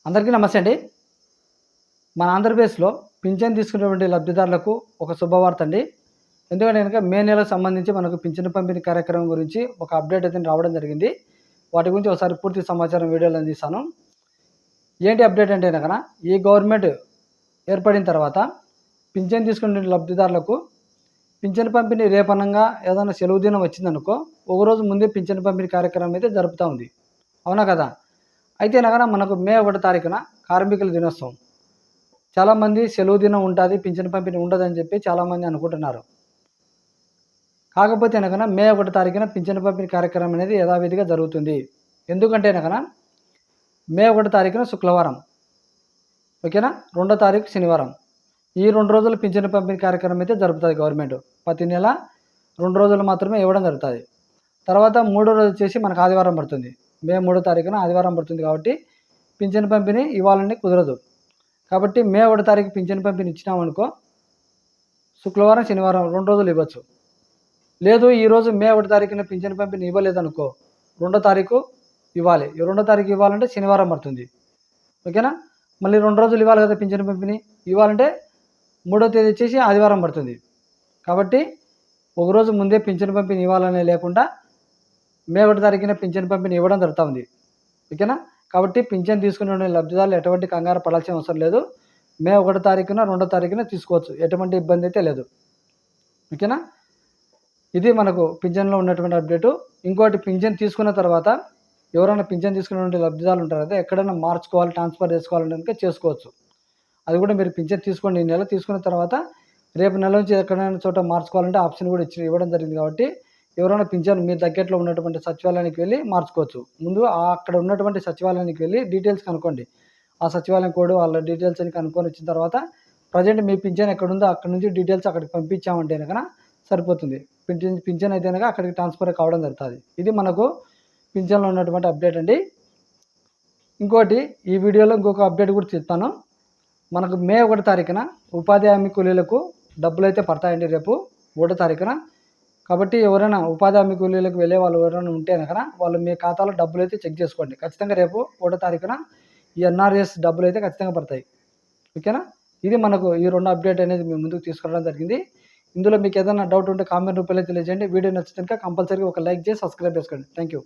అందరికీ నమస్తే అండి. మన ఆంధ్రప్రదేశ్లో పింఛన్ తీసుకునేటువంటి లబ్ధిదారులకు ఒక శుభవార్త అండి. ఎందుకంటే కనుక మే నెలకు సంబంధించి మనకు పింఛను పంపిణీ కార్యక్రమం గురించి ఒక అప్డేట్ అయితే రావడం జరిగింది. వాటి గురించి ఒకసారి పూర్తి సమాచారం వీడియోలో అందిస్తాను. ఏంటి అప్డేట్ అంటే కనుక ఈ గవర్నమెంట్ ఏర్పడిన తర్వాత పింఛన్ తీసుకునే లబ్ధిదారులకు పింఛను పంపిణీ రేపనంగా ఏదైనా సెలవు దినం వచ్చిందనుకో ఒకరోజు ముందే పింఛను పంపిణీ కార్యక్రమం అయితే జరుపుతూ ఉంది. అవునా కదా? అయితే నగర మనకు మే 1 తారీఖున కార్మికుల దినోత్సవం. చాలామంది సెలవు దినం ఉంటుంది, పింఛను పంపిణీ ఉండదని చెప్పి చాలామంది అనుకుంటున్నారు. కాకపోతే నగన మే 1 తారీఖున పింఛను పంపిణీ కార్యక్రమం అనేది యథావిధిగా జరుగుతుంది. ఎందుకంటే నగన మే 1 తారీఖున శుక్రవారం, ఓకేనా, 2వ తారీఖు శనివారం. ఈ 2 రోజులు పింఛను పంపిణీ కార్యక్రమం అయితే జరుపుతుంది గవర్నమెంట్. ప్రతి నెల 2 రోజులు మాత్రమే ఇవ్వడం జరుగుతుంది. తర్వాత 3వ రోజు వచ్చేసి మనకు ఆదివారం పడుతుంది. మే 3వ తారీఖున ఆదివారం పడుతుంది కాబట్టి పింఛను పంపిణీ ఇవ్వాలని కుదరదు. కాబట్టి మే 1 తారీఖు పింఛను పంపిణీ ఇచ్చినామనుకో శుక్రవారం శనివారం 2 రోజులు ఇవ్వచ్చు. లేదు ఈరోజు మే 1 తారీఖున పింఛను పంపిణీ ఇవ్వలేదనుకో 2వ తారీఖు ఇవ్వాలి. 2వ తారీఖు ఇవ్వాలంటే శనివారం పడుతుంది. ఓకేనా, మళ్ళీ 2 రోజులు ఇవ్వాలి కదా పింఛను పంపిణీ ఇవ్వాలంటే 3వ తేదీ వచ్చేసి ఆదివారం పడుతుంది. కాబట్టి ఒకరోజు ముందే పింఛను పంపిణీ ఇవ్వాలనే లేకుండా మే 1 తారీఖున పింఛను పంపిణీ ఇవ్వడం జరుగుతుంది. ఓకేనా, కాబట్టి పింఛన్ తీసుకునే లబ్ధిదారులు ఎటువంటి కంగారు పడాల్సిన అవసరం లేదు. మే 1 తారీఖున 2వ తారీఖున తీసుకోవచ్చు, ఎటువంటి ఇబ్బంది అయితే లేదు. ఓకేనా, ఇది మనకు పింఛన్లో ఉన్నటువంటి అప్డేటు. ఇంకోటి, పింఛన్ తీసుకున్న తర్వాత ఎవరైనా పింఛన్ తీసుకునేటువంటి లబ్ధిదారులు ఉంటారు కదా, ఎక్కడైనా మార్చుకోవాలి, ట్రాన్స్ఫర్ చేసుకోవాలంటే చేసుకోవచ్చు. అది కూడా మీరు పింఛన్ తీసుకోండి. ఈ నెల తీసుకున్న తర్వాత రేపు నెల నుంచి ఎక్కడైనా చోట మార్చుకోవాలంటే ఆప్షన్ కూడా ఇవ్వడం జరిగింది. కాబట్టి ఎవరైనా పింఛన్ మీ దగ్గరలో ఉన్నటువంటి సచివాలయానికి వెళ్ళి మార్చుకోవచ్చు. ముందు అక్కడ ఉన్నటువంటి సచివాలయానికి వెళ్ళి డీటెయిల్స్ కనుక్కోండి. ఆ సచివాలయం కోడ్ వాళ్ళ డీటెయిల్స్ అని కనుక్కొని వచ్చిన తర్వాత ప్రజెంట్ మీ పింఛన్ ఎక్కడుందో అక్కడ నుంచి డీటెయిల్స్ అక్కడికి పంపించామంటే కనుక సరిపోతుంది. పింఛన్ అయితే కనుక అక్కడికి ట్రాన్స్ఫర్ కావడం జరుగుతుంది. ఇది మనకు పింఛన్లో ఉన్నటువంటి అప్డేట్ అండి. ఇంకోటి, ఈ వీడియోలో ఇంకొక అప్డేట్ కూడా చెప్తాను. మనకు మే 1 తారీఖున ఉపాధి హామీ కూలీలకు డబ్బులు అయితే పడతాయండి రేపు 1 తారీఖున. కాబట్టి ఎవరైనా ఉపాధి హామీ కూలీలకు వెళ్ళే వాళ్ళు ఎవరైనా ఉంటే కనుక వాళ్ళు మీ ఖాతాలో డబ్బులు అయితే చెక్ చేసుకోండి. ఖచ్చితంగా రేపు 1 తారీఖున ఈ ఎన్ఆర్ఎస్ డబ్బులు అయితే ఖచ్చితంగా పడతాయి. ఓకేనా, ఇది మనకు ఈ 2 అప్డేట్ అనేది మేము ముందుకు తీసుకురావడం జరిగింది. ఇందులో మీకు ఏదైనా డౌట్ ఉంటే కామెంట్ రూపంలో తెలియజేయండి. వీడియో నచ్చితే కంపల్సరీగా ఒక లైక్ చేసి సబ్స్క్రైబ్ చేసుకోండి. Thank you.